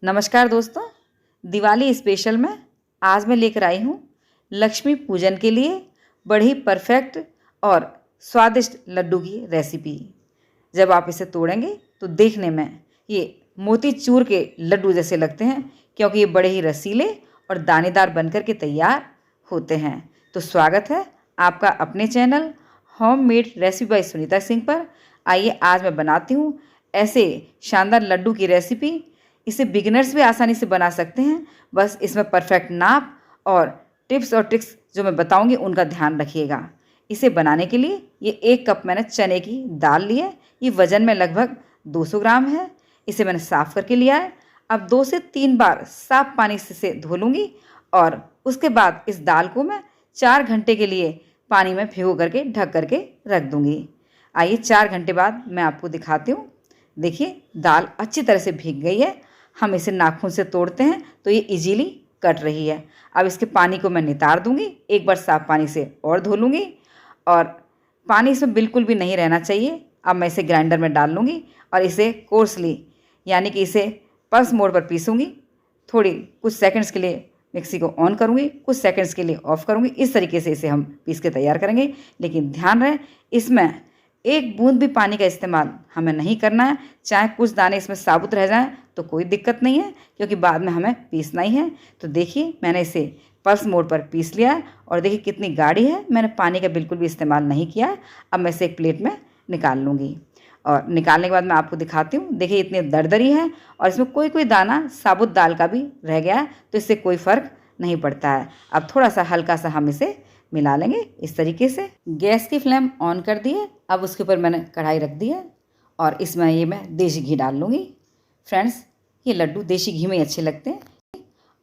नमस्कार दोस्तों, दिवाली स्पेशल में आज मैं लेकर आई हूँ लक्ष्मी पूजन के लिए बड़ी परफेक्ट और स्वादिष्ट लड्डू की रेसिपी। जब आप इसे तोड़ेंगे तो देखने में ये मोतीचूर के लड्डू जैसे लगते हैं, क्योंकि ये बड़े ही रसीले और दानेदार बनकर के तैयार होते हैं। तो स्वागत है आपका अपने channel homemade recipe by Sunita Singh पर। आइए आज मैं बनाती हूँ ऐसे शानदार लड्डू की रेसिपी। इसे बिगिनर्स भी आसानी से बना सकते हैं, बस इसमें परफेक्ट नाप और टिप्स और ट्रिक्स जो मैं बताऊंगी उनका ध्यान रखिएगा। इसे बनाने के लिए ये 1 कप मैंने चने की दाल ली है। ये वज़न में लगभग 200 ग्राम है। इसे मैंने साफ़ करके लिया है। अब 2 से 3 बार साफ़ पानी से इसे धो लूँगी और उसके बाद इस दाल को मैं 4 घंटे के लिए पानी में भिगो करके ढक करके रख दूँगी। आइए 4 घंटे बाद मैं आपको दिखाती हूँ। देखिए दाल अच्छी तरह से भीग गई है। हम इसे नाखून से तोड़ते हैं तो ये इजीली कट रही है। अब इसके पानी को मैं नितार दूंगी, एक बार साफ पानी से और धो लूँगी और पानी इसमें बिल्कुल भी नहीं रहना चाहिए। अब मैं इसे ग्राइंडर में डाल लूँगी और इसे कोर्सली यानी कि इसे पल्स मोड पर पीसूँगी। थोड़ी कुछ सेकंड्स के लिए मिक्सी को ऑन करूँगी, कुछ सेकंड्स के लिए ऑफ़ करूँगी। इस तरीके से इसे हम पीस के तैयार करेंगे, लेकिन ध्यान रहे इसमें 1 बूंद भी पानी का इस्तेमाल हमें नहीं करना है। चाहे कुछ दाने इसमें साबुत रह जाएं तो कोई दिक्कत नहीं है, क्योंकि बाद में हमें पीसना ही है। तो देखिए मैंने इसे पल्स मोड पर पीस लिया है और देखिए कितनी गाढ़ी है। मैंने पानी का बिल्कुल भी इस्तेमाल नहीं किया है। अब मैं इसे एक प्लेट में निकाल लूँगी और निकालने के बाद मैं आपको दिखाती हूँ। देखिए इतनी दरदरी है और इसमें कोई दाना साबुत दाल का भी रह गया है, तो इससे कोई फ़र्क नहीं पड़ता है। अब थोड़ा सा हल्का सा हम इसे मिला लेंगे इस तरीके से। गैस की फ्लेम ऑन कर दी है। अब उसके ऊपर मैंने कढ़ाई रख दी है और इसमें ये मैं देसी घी डाल लूँगी। फ्रेंड्स, ये लड्डू देसी घी में ही अच्छे लगते हैं।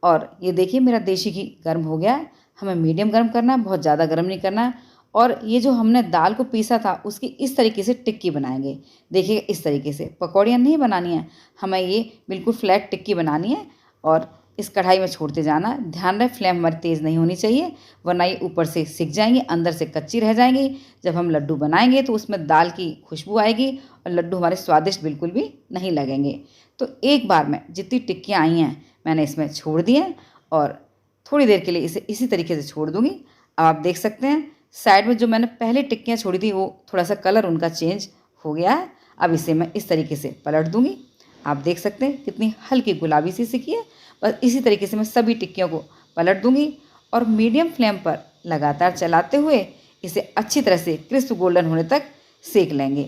और ये देखिए मेरा देसी घी गर्म हो गया है। हमें मीडियम गर्म करना है, बहुत ज़्यादा गर्म नहीं करना है। और ये जो हमने दाल को पीसा था उसकी इस तरीके से टिक्की बनाएंगे। देखिए इस तरीके से पकौड़ियाँ नहीं बनानी है, हमें ये बिल्कुल फ्लैट टिक्की बनानी है और इस कढ़ाई में छोड़ते जाना है। ध्यान रहे फ्लेम हमारी तेज़ नहीं होनी चाहिए, वरना ये ऊपर से सिक जाएंगी, अंदर से कच्ची रह जाएंगी। जब हम लड्डू बनाएंगे तो उसमें दाल की खुशबू आएगी और लड्डू हमारे स्वादिष्ट बिल्कुल भी नहीं लगेंगे। तो एक बार में जितनी टिक्कियाँ आई हैं मैंने इसमें छोड़ दी हैं और थोड़ी देर के लिए इसे इसी तरीके से छोड़ दूँगी। अब आप देख सकते हैं साइड में जो मैंने पहले टिक्कियाँ छोड़ी थी वो थोड़ा सा कलर उनका चेंज हो गया है। अब इसे मैं इस तरीके से पलट दूँगी। आप देख सकते हैं कितनी हल्की गुलाबी सी सिकी है। बस इसी तरीके से मैं सभी टिक्कियों को पलट दूंगी और मीडियम फ्लेम पर लगातार चलाते हुए इसे अच्छी तरह से क्रिस्प गोल्डन होने तक सेक लेंगे।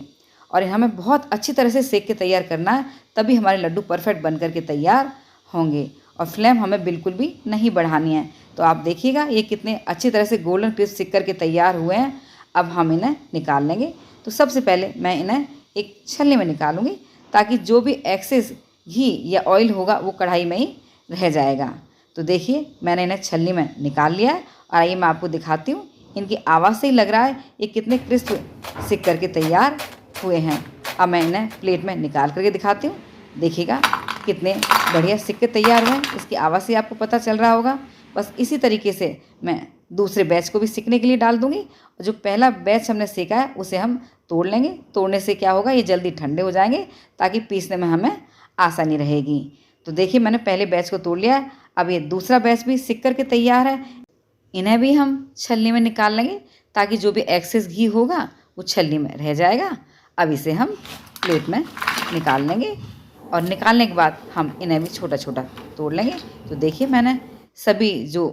और हमें बहुत अच्छी तरह से सेक के तैयार करना है, तभी हमारे लड्डू परफेक्ट बन करके तैयार होंगे। और फ्लेम हमें बिल्कुल भी नहीं बढ़ानी है। तो आप देखिएगा ये कितने अच्छी तरह से गोल्डन क्रिस्प सेक करके तैयार हुए हैं। अब हम इन्हें निकाल लेंगे। तो सबसे पहले मैं इन्हें एक छलनी में निकालूंगी, ताकि जो भी एक्सेस घी या ऑयल होगा वो कढ़ाई में ही रह जाएगा। तो देखिए मैंने इन्हें छलनी में निकाल लिया है और आइए मैं आपको दिखाती हूँ। इनकी आवाज़ से ही लग रहा है ये कितने क्रिस्प सिक करके तैयार हुए हैं। अब मैं इन्हें प्लेट में निकाल करके दिखाती हूँ। देखिएगा कितने बढ़िया सिक के तैयार हुए हैं, इसकी आवाज़ से आपको पता चल रहा होगा। बस इसी तरीके से मैं दूसरे बैच को भी सिकने के लिए डाल दूँगी। और जो पहला बैच हमने सेका है उसे हम तोड़ लेंगे। तोड़ने से क्या होगा, ये जल्दी ठंडे हो जाएंगे, ताकि पीसने में हमें आसानी रहेगी। तो देखिए मैंने पहले बैच को तोड़ लिया है। अब ये दूसरा बैच भी सिक करके तैयार है। इन्हें भी हम छलनी में निकाल लेंगे, ताकि जो भी एक्सेस घी होगा वो छलनी में रह जाएगा। अब इसे हम प्लेट में निकाल लेंगे और निकालने के बाद हम इन्हें भी छोटा छोटा तोड़ लेंगे। तो देखिए मैंने सभी जो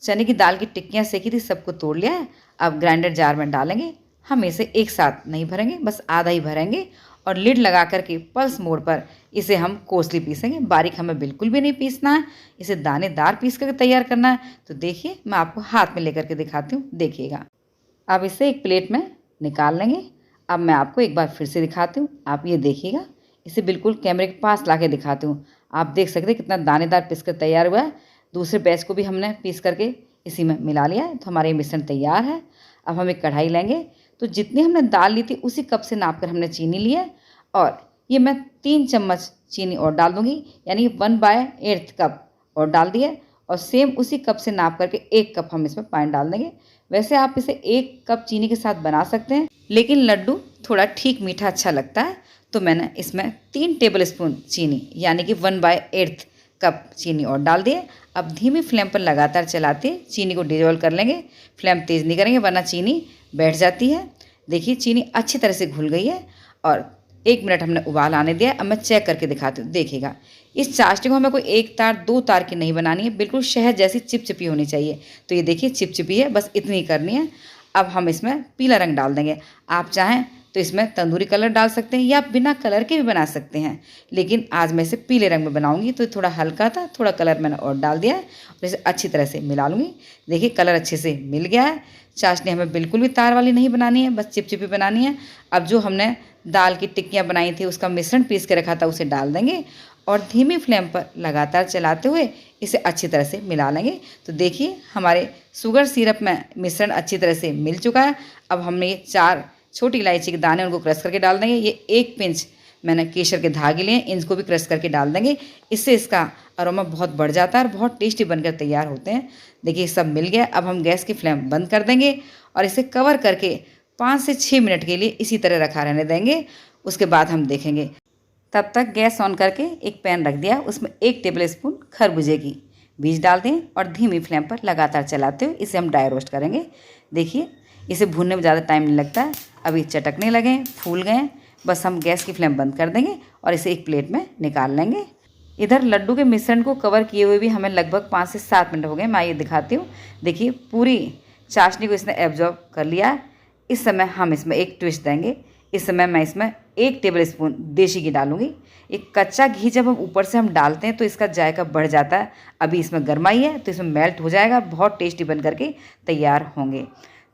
चने की दाल की टिक्कियाँ सेकी थी सबको तोड़ लिया है। अब ग्राइंडर जार में डालेंगे। हम इसे एक साथ नहीं भरेंगे, बस आधा ही भरेंगे और लिड लगा करके पल्स मोड पर इसे हम कोसली पीसेंगे। बारीक हमें बिल्कुल भी नहीं पीसना है, इसे दानेदार पीस करके तैयार करना है। तो देखिए मैं आपको हाथ में लेकर के दिखाती हूँ, देखिएगा। अब इसे एक प्लेट में निकाल लेंगे। अब मैं आपको एक बार फिर से दिखाती हूँ, आप ये देखिएगा। इसे बिल्कुल कैमरे के पास ला के दिखाती हूँ। आप देख सकते हैं कितना दानेदार पीस कर तैयार हुआ है। दूसरे बैच को भी हमने पीस करके इसी में मिला लिया है। तो हमारा ये मिश्रण तैयार है। अब हम एक कढ़ाई लेंगे। तो जितनी हमने दाल ली थी उसी कप से नाप कर हमने चीनी ली है और ये मैं 3 चम्मच चीनी और डाल दूंगी, यानी 1/8 कप और डाल दिए। और सेम उसी कप से नाप करके 1 कप हम इसमें पानी डाल देंगे। वैसे आप इसे 1 कप चीनी के साथ बना सकते हैं, लेकिन लड्डू थोड़ा ठीक मीठा अच्छा लगता है, तो मैंने इसमें 3 टेबल स्पून चीनी यानी कि 1/8 कप चीनी और डाल दिए। अब धीमी फ्लेम पर लगातार चलाते चीनी को डिजोल्व कर लेंगे। फ्लेम तेज़ नहीं करेंगे वरना चीनी बैठ जाती है। देखिए चीनी अच्छी तरह से घुल गई है और 1 मिनट हमने उबाल आने दिया। अब मैं चेक करके दिखाती हूँ। देखिएगा इस चाशनी को हमें कोई 1 तार 2 तार की नहीं बनानी है, बिल्कुल शहद जैसी चिपचिपी होनी चाहिए। तो ये देखिए चिपचिपी है, बस इतनी करनी है। अब हम इसमें पीला रंग डाल देंगे। आप चाहें तो इसमें तंदूरी कलर डाल सकते हैं या बिना कलर के भी बना सकते हैं, लेकिन आज मैं इसे पीले रंग में बनाऊंगी तो थोड़ा हल्का था, थोड़ा कलर मैंने और डाल दिया है और इसे अच्छी तरह से मिला लूँगी। देखिए कलर अच्छे से मिल गया है। चाशनी हमें बिल्कुल भी तार वाली नहीं बनानी है, बस चिपचिपी बनानी है। अब जो हमने दाल की टिक्कियाँ बनाई थी उसका मिश्रण पीस के रखा था उसे डाल देंगे और धीमी फ्लेम पर लगातार चलाते हुए इसे अच्छी तरह से मिला लेंगे। तो देखिए हमारे शुगर सिरप में मिश्रण अच्छी तरह से मिल चुका है। अब हमने ये 4 छोटी इलायची के दाने उनको क्रश करके डाल देंगे। ये 1 पिंच मैंने केसर के धागे लिए, इनको भी क्रश करके डाल देंगे। इससे इसका अरोमा बहुत बढ़ जाता है और बहुत टेस्टी बनकर तैयार होते हैं। देखिए सब मिल गया। अब हम गैस की फ्लेम बंद कर देंगे और इसे कवर करके 5 से 6 मिनट के लिए इसी तरह रखा रहने देंगे। उसके बाद हम देखेंगे। तब तक गैस ऑन करके एक पैन रख दिया, उसमें 1 टेबल स्पून खरबूजे की बीज डाल दें और धीमी फ्लेम पर लगातार चलाते हुए इसे हम ड्राई रोस्ट करेंगे। देखिए इसे भूनने में ज़्यादा टाइम नहीं लगता है। अभी चटकने लगे, फूल गए, बस हम गैस की फ्लेम बंद कर देंगे और इसे एक प्लेट में निकाल लेंगे। इधर लड्डू के मिश्रण को कवर किए हुए भी हमें लगभग 5 से 7 मिनट हो गए। मैं ये दिखाती हूँ। देखिए पूरी चाशनी को इसने एब्जॉर्ब कर लिया है। इस समय हम इसमें एक ट्विस्ट देंगे। इस समय मैं इसमें 1 टेबल स्पून देसी घी डालूंगी। एक कच्चा घी जब हम ऊपर से हम डालते हैं तो इसका जायका बढ़ जाता है। अभी इसमें गरमाई है तो इसमें मेल्ट हो जाएगा, बहुत टेस्टी बन करके तैयार होंगे।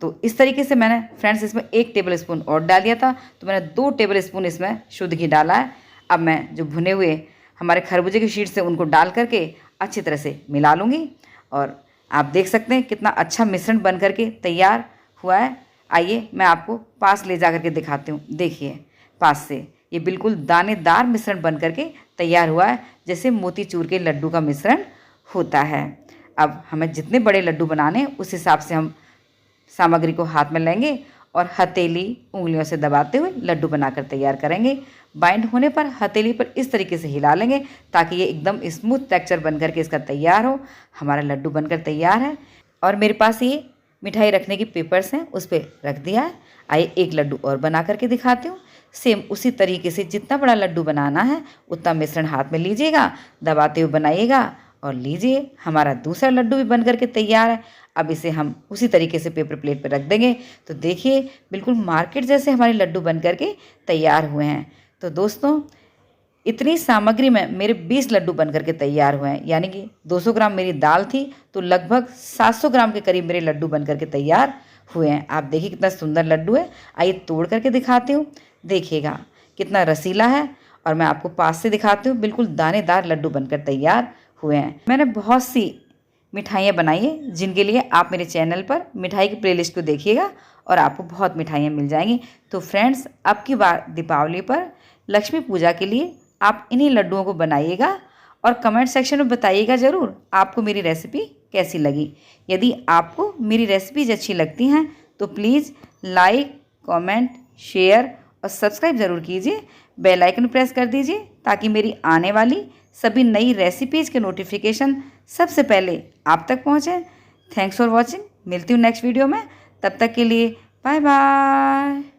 तो इस तरीके से मैंने फ्रेंड्स इसमें 1 टेबल स्पून और डाल दिया था, तो मैंने 2 टेबल स्पून इसमें शुद्ध घी डाला है। अब मैं जो भुने हुए हमारे खरबूजे की शीट से उनको डाल करके अच्छी तरह से मिला लूँगी और आप देख सकते हैं कितना अच्छा मिश्रण बन करके तैयार हुआ है। आइए मैं आपको पास ले जा करके दिखाती हूँ। देखिए पास से ये बिल्कुल दानेदार मिश्रण बन करके तैयार हुआ है, जैसे मोतीचूर के लड्डू का मिश्रण होता है। अब हमें जितने बड़े लड्डू बनाने हैं उस हिसाब से हम सामग्री को हाथ में लेंगे और हथेली उंगलियों से दबाते हुए लड्डू बनाकर तैयार करेंगे। बाइंड होने पर हथेली पर इस तरीके से हिला लेंगे ताकि ये एकदम स्मूथ टेक्सचर बन करके इसका तैयार हो। हमारा लड्डू बनकर तैयार है और मेरे पास ये मिठाई रखने की पेपर्स हैं, उस पर रख दिया है। आइए एक लड्डू और बना करके दिखाती हूँ। सेम उसी तरीके से जितना बड़ा लड्डू बनाना है उतना मिश्रण हाथ में लीजिएगा, दबाते हुए बनाइएगा और लीजिए हमारा दूसरा लड्डू भी बन करके तैयार है। अब इसे हम उसी तरीके से पेपर प्लेट पर रख देंगे। तो देखिए बिल्कुल मार्केट जैसे हमारे लड्डू बन करके तैयार हुए हैं। तो दोस्तों इतनी सामग्री में मेरे 20 लड्डू बन करके तैयार हुए हैं, यानी कि 200 ग्राम मेरी दाल थी तो लगभग 700 ग्राम के करीब मेरे लड्डू बन करके तैयार हुए हैं। आप देखिए कितना सुंदर लड्डू है। आइए तोड़ करके दिखाती हूँ। देखिएगा कितना रसीला है और मैं आपको पास से दिखाती हूँ। बिल्कुल दानेदार लड्डू बनकर तैयार हुए हैं। मैंने बहुत सी मिठाइयाँ बनाई हैं जिनके लिए आप मेरे चैनल पर मिठाई की प्लेलिस्ट को देखिएगा और आपको बहुत मिठाइयाँ मिल जाएंगी। तो फ्रेंड्स अब की बार दीपावली पर लक्ष्मी पूजा के लिए आप इन्हीं लड्डुओं को बनाइएगा और कमेंट सेक्शन में बताइएगा ज़रूर आपको मेरी रेसिपी कैसी लगी। यदि आपको मेरी रेसिपीज अच्छी लगती हैं तो प्लीज़ लाइक, कमेंट, शेयर और सब्सक्राइब ज़रूर कीजिए। बेल आइकन प्रेस कर दीजिए ताकि मेरी आने वाली सभी नई रेसिपीज़ के नोटिफिकेशन सबसे पहले आप तक पहुँचें। Thanks for watching. मिलती हूँ नेक्स्ट वीडियो में। तब तक के लिए बाय बाय।